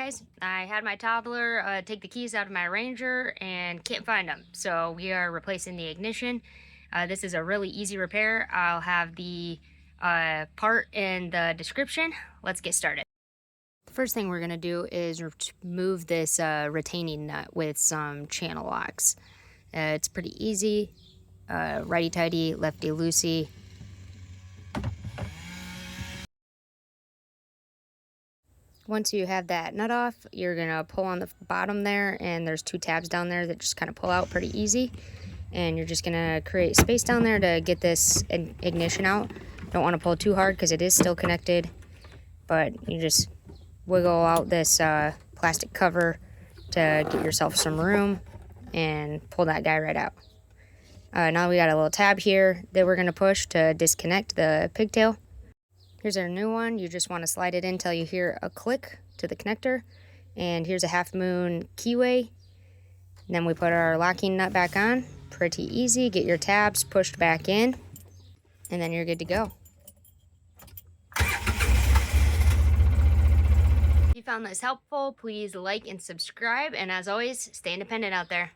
guys. I had my toddler take the keys out of my Ranger and can't find them. So we are replacing the ignition. This is a really easy repair. I'll have the part in the description. Let's get started. The first thing we're going to do is remove this retaining nut with some channel locks. It's pretty easy. Righty-tighty, lefty-loosey. Once you have that nut off, you're going to pull on the bottom there, and there's two tabs down there that just kind of pull out pretty easy. And you're just going to create space down there to get this ignition out. Don't want to pull too hard because it is still connected, but you just wiggle out this plastic cover to get yourself some room and pull that guy right out. Now we got a little tab here that we're going to push to disconnect the pigtail. Here's our new one. You just want to slide it in until you hear a click to the connector. And here's a half moon keyway. And then we put our locking nut back on. Pretty easy. Get your tabs pushed back in, and then you're good to go. If you found this helpful, please like and subscribe. And as always, stay independent out there.